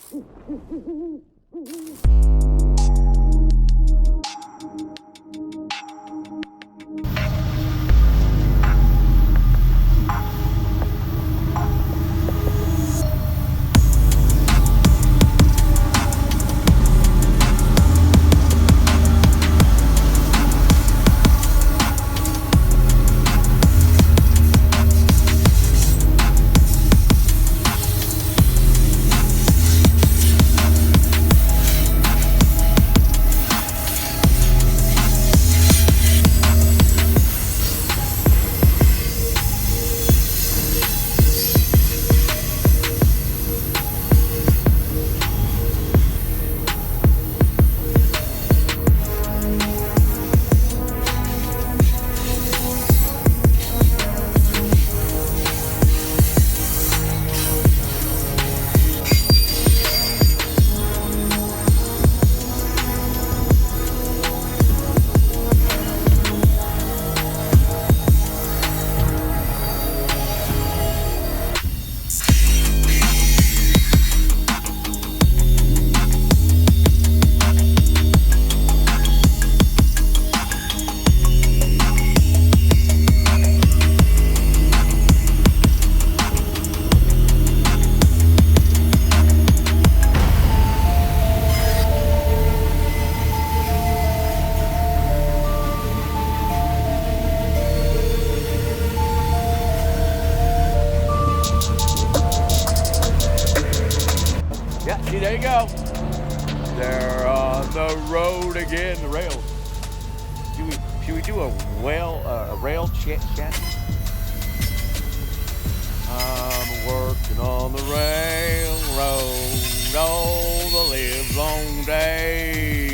See, there you go. They're on the road again. The rails. Should we do a rail chat? I'm working on the railroad all the live long day.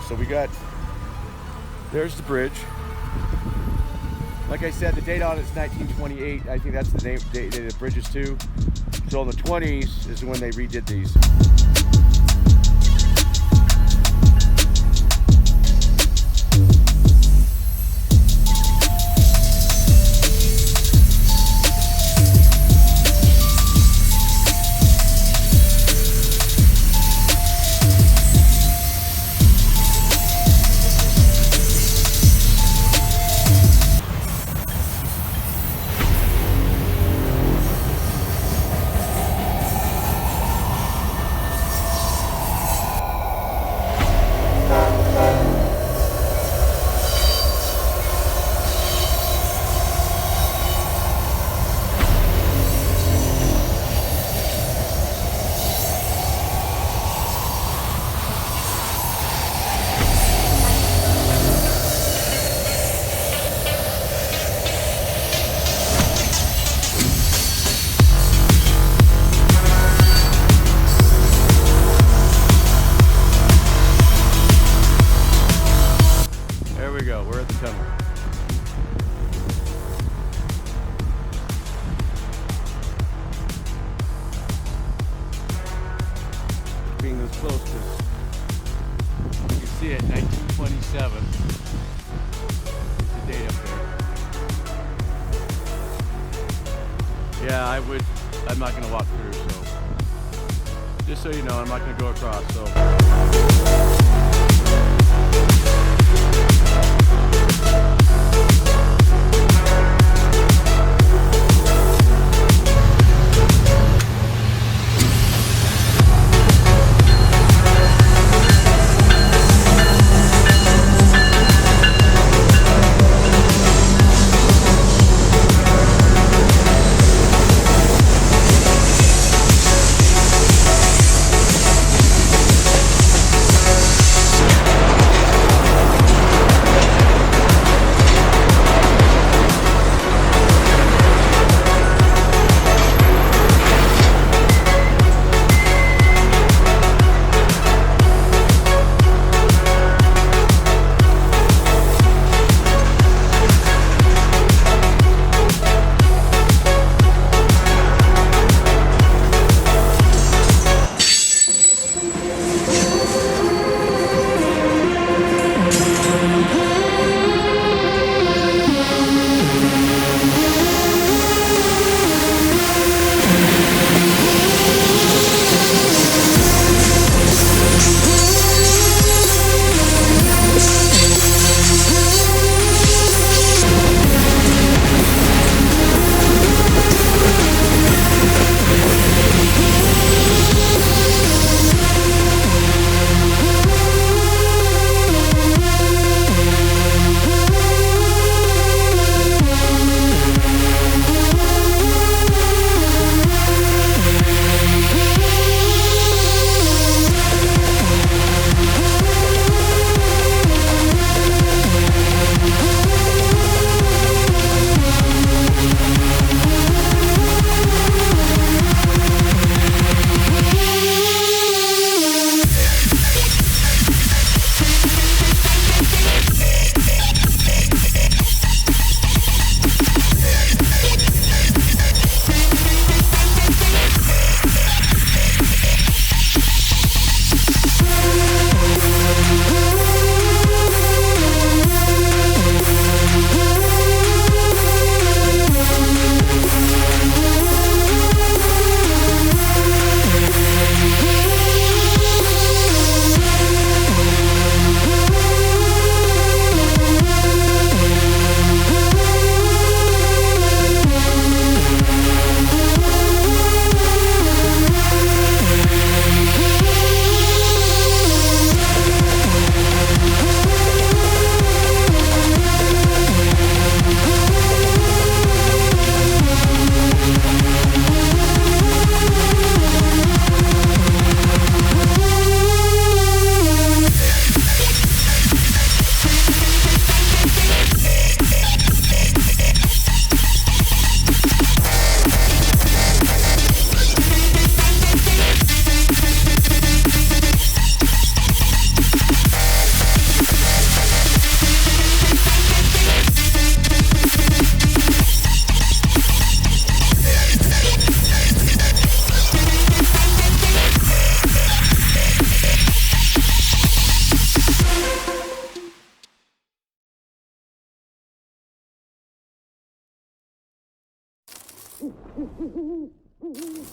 So we got, there's the bridge. Like I said, the date on it's 1928. I think that's the date the bridge is too. So in the 20s is when they redid these. We're at the tunnel. Being this close to, you can see it, 1927. The date up there. Yeah, I'm not gonna walk through, so just so you know, I'm not gonna go across, so.